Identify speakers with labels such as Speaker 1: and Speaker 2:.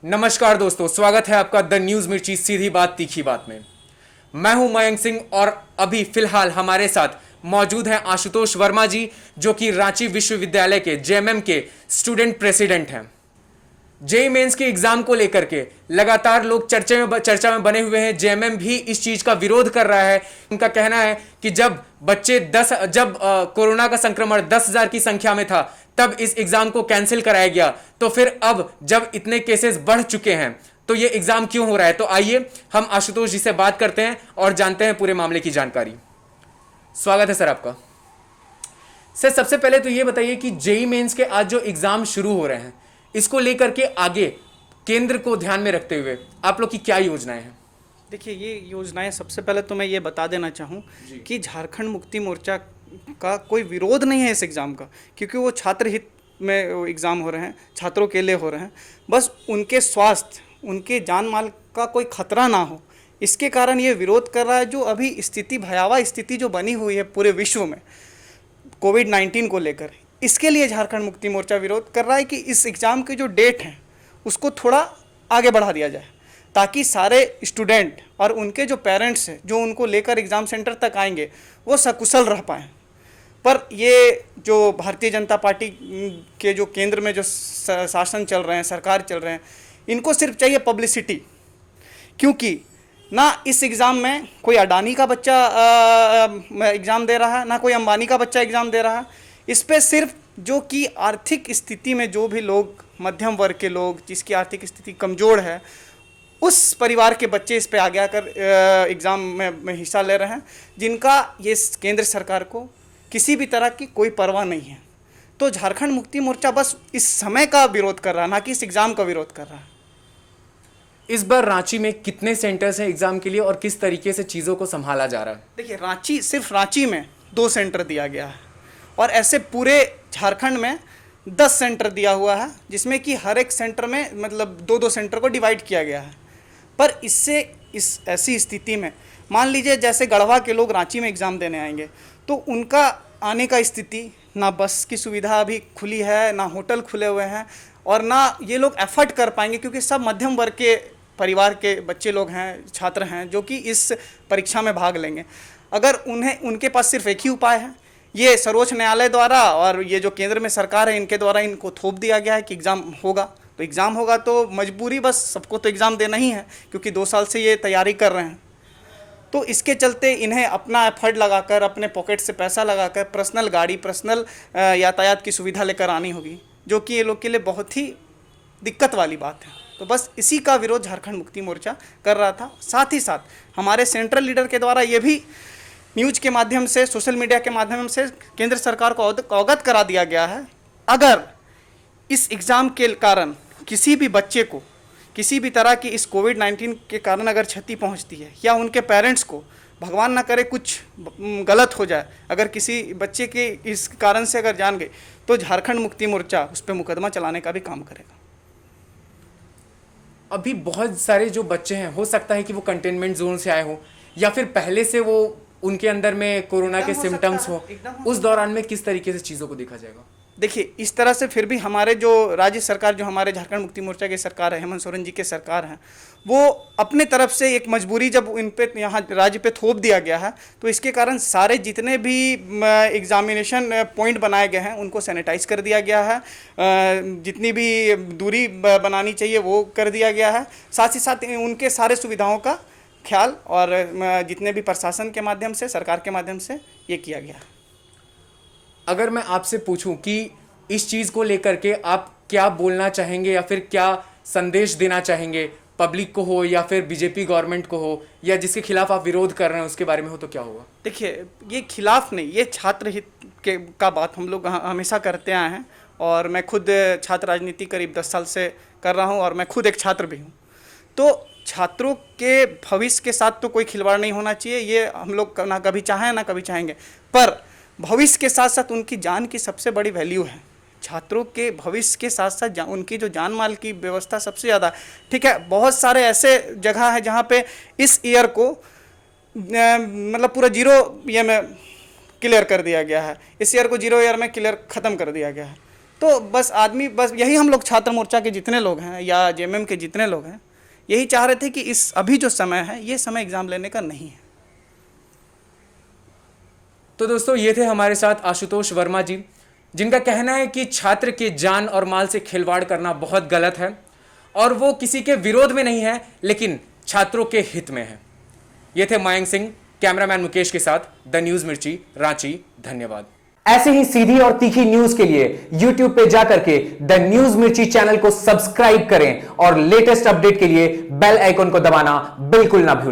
Speaker 1: नमस्कार दोस्तों, स्वागत है आपका द न्यूज मिर्ची सीधी बात तीखी बात में। मैं हूं मयंक सिंह और अभी फिलहाल हमारे साथ मौजूद हैं आशुतोष वर्मा जी, जो कि रांची विश्वविद्यालय के जेएमएम के स्टूडेंट प्रेसिडेंट हैं। जेई मेंस के एग्जाम को लेकर के लगातार लोग चर्चा में बने हुए हैं। जेएमएम भी इस चीज का विरोध कर रहा है। उनका कहना है कि जब कोरोना का संक्रमण 10,000 की संख्या में था तब इस एग्जाम को कैंसिल कराया गया, तो फिर अब जब इतने केसेस बढ़ चुके हैं तो ये एग्जाम क्यों हो रहा है। तो आइए हम आशुतोष जी से बात करते हैं और जानते हैं पूरे मामले की जानकारी। स्वागत है सर आपका। सर, सबसे पहले तो ये बताइए कि जेई मेंस के आज जो एग्जाम शुरू हो रहे हैं, इसको लेकर के आगे केंद्र को ध्यान में रखते हुए आप लोग की क्या योजनाएं हैं?
Speaker 2: देखिए, ये योजनाएं सबसे पहले तो मैं ये बता देना चाहूँ कि झारखंड मुक्ति मोर्चा का कोई विरोध नहीं है इस एग्ज़ाम का, क्योंकि वो छात्र हित में एग्ज़ाम हो रहे हैं, छात्रों के लिए हो रहे हैं। बस उनके स्वास्थ्य, उनके जान माल का कोई खतरा ना हो, इसके कारण ये विरोध कर रहा है। जो अभी स्थिति, भयावह स्थिति जो बनी हुई है पूरे विश्व में कोविड-19 को लेकर, इसके लिए झारखंड मुक्ति मोर्चा विरोध कर रहा है कि इस एग्ज़ाम के जो डेट हैं उसको थोड़ा आगे बढ़ा दिया जाए, ताकि सारे स्टूडेंट और उनके जो पेरेंट्स हैं जो उनको लेकर एग्ज़ाम सेंटर तक आएंगे वो सकुशल रह पाएँ। पर ये जो भारतीय जनता पार्टी के जो केंद्र में जो शासन चल रहे हैं, सरकार चल रहे हैं, इनको सिर्फ चाहिए पब्लिसिटी, क्योंकि ना इस एग्ज़ाम में कोई अडानी का बच्चा एग्ज़ाम दे रहा है, ना कोई अंबानी का बच्चा एग्ज़ाम दे रहा है। इस पे सिर्फ जो कि आर्थिक स्थिति में जो भी लोग, मध्यम वर्ग के लोग, जिसकी आर्थिक स्थिति कमज़ोर है, उस परिवार के बच्चे इस पे आगे आकर एग्ज़ाम में हिस्सा ले रहे हैं, जिनका ये केंद्र सरकार को किसी भी तरह की कोई परवाह नहीं है। तो झारखंड मुक्ति मोर्चा बस इस समय का विरोध कर रहा है, ना कि इस एग्ज़ाम का विरोध कर रहा है।
Speaker 1: इस बार रांची में कितने सेंटर्स हैं एग्जाम के लिए और किस तरीके से चीज़ों को संभाला जा रहा है?
Speaker 2: देखिए, सिर्फ रांची में 2 सेंटर दिया गया है और ऐसे पूरे झारखंड में 10 सेंटर दिया हुआ है, जिसमें कि हर एक सेंटर में मतलब 2-2 सेंटर को डिवाइड किया गया है। पर इससे इस ऐसी स्थिति में मान लीजिए जैसे गढ़वा के लोग रांची में एग्ज़ाम देने आएंगे, तो उनका आने का स्थिति, ना बस की सुविधा अभी खुली है, ना होटल खुले हुए हैं, और ना ये लोग एफर्ट कर पाएंगे, क्योंकि सब मध्यम वर्ग के परिवार के बच्चे लोग हैं, छात्र हैं, जो कि इस परीक्षा में भाग लेंगे। अगर उनके पास सिर्फ एक ही उपाय है, ये सर्वोच्च न्यायालय द्वारा और ये जो केंद्र में सरकार है इनके द्वारा इनको थोप दिया गया है कि एग्ज़ाम होगा, तो एग्ज़ाम होगा, तो मजबूरी बस सबको तो एग्ज़ाम देना ही है, क्योंकि 2 साल से ये तैयारी कर रहे हैं। तो इसके चलते इन्हें अपना एफर्ट लगाकर, अपने पॉकेट से पैसा लगाकर पर्सनल गाड़ी, पर्सनल यातायात की सुविधा लेकर आनी होगी, जो कि ये लोग के लिए बहुत ही दिक्कत वाली बात है। तो बस इसी का विरोध झारखंड मुक्ति मोर्चा कर रहा था। साथ ही साथ हमारे सेंट्रल लीडर के द्वारा ये भी न्यूज़ के माध्यम से, सोशल मीडिया के माध्यम से केंद्र सरकार को अवगत करा दिया गया है, अगर इस एग्ज़ाम के कारण किसी भी बच्चे को किसी भी तरह की इस कोविड-19 के कारण अगर क्षति पहुंचती है, या उनके पेरेंट्स को भगवान ना करे कुछ गलत हो जाए, अगर किसी बच्चे के इस कारण से अगर जान गई, तो झारखंड मुक्ति मोर्चा उस पर मुकदमा चलाने का भी काम करेगा।
Speaker 1: अभी बहुत सारे जो बच्चे हैं, हो सकता है कि वो कंटेनमेंट जोन से आए हो या फिर पहले से वो उनके अंदर में कोरोना के सिम्टम्स हो, उस दौरान में किस तरीके से चीज़ों को देखा जाएगा?
Speaker 2: देखिए, इस तरह से फिर भी हमारे जो राज्य सरकार, जो हमारे झारखंड मुक्ति मोर्चा की सरकार है, हेमंत सोरेन जी की सरकार है, वो अपने तरफ से एक मजबूरी जब इन पे यहाँ राज्य पे थोप दिया गया है, तो इसके कारण सारे जितने भी एग्जामिनेशन पॉइंट बनाए गए हैं उनको सैनिटाइज कर दिया गया है, जितनी भी दूरी बनानी चाहिए वो कर दिया गया है। साथ ही साथ उनके सारे सुविधाओं का ख्याल और जितने भी प्रशासन के माध्यम से, सरकार के माध्यम से ये किया गया।
Speaker 1: अगर मैं आपसे पूछूं कि इस चीज़ को लेकर के आप क्या बोलना चाहेंगे या फिर क्या संदेश देना चाहेंगे, पब्लिक को हो या फिर बीजेपी गवर्नमेंट को हो, या जिसके खिलाफ आप विरोध कर रहे हैं उसके बारे में हो, तो क्या होगा?
Speaker 2: देखिए, ये खिलाफ नहीं, ये छात्र हित का बात हम लोग हमेशा करते आए हैं, और मैं खुद छात्र राजनीति करीब 10 साल से कर रहा हूँ, और मैं खुद एक छात्र भी हूँ। तो छात्रों के भविष्य के साथ तो कोई खिलवाड़ नहीं होना चाहिए, ये हम लोग ना कभी चाहें ना कभी चाहेंगे, पर भविष्य के साथ साथ उनकी जान की सबसे बड़ी वैल्यू है। छात्रों के भविष्य के साथ साथ उनकी जो जान माल की व्यवस्था सबसे ज़्यादा, ठीक है, बहुत सारे ऐसे जगह है जहाँ पे इस ईयर को मतलब पूरा 0 ईयर में क्लियर कर दिया गया है, इस ईयर को 0 ईयर में क्लियर ख़त्म कर दिया गया है। तो बस आदमी, बस यही हम लोग छात्र मोर्चा के जितने लोग हैं या जेएमएम के जितने लोग हैं, यही चाह रहे थे कि इस अभी जो समय है, ये समय एग्ज़ाम लेने का नहीं है।
Speaker 1: तो दोस्तों, ये थे हमारे साथ आशुतोष वर्मा जी, जिनका कहना है कि छात्र के जान और माल से खिलवाड़ करना बहुत गलत है और वो किसी के विरोध में नहीं है, लेकिन छात्रों के हित में है। ये थे मयंक सिंह, कैमरामैन मुकेश के साथ, द न्यूज मिर्ची, रांची। धन्यवाद। ऐसे ही सीधी और तीखी न्यूज के लिए YouTube पे जाकर के द न्यूज मिर्ची चैनल को सब्सक्राइब करें और लेटेस्ट अपडेट के लिए बेल आइकॉन को दबाना बिल्कुल ना भूलें।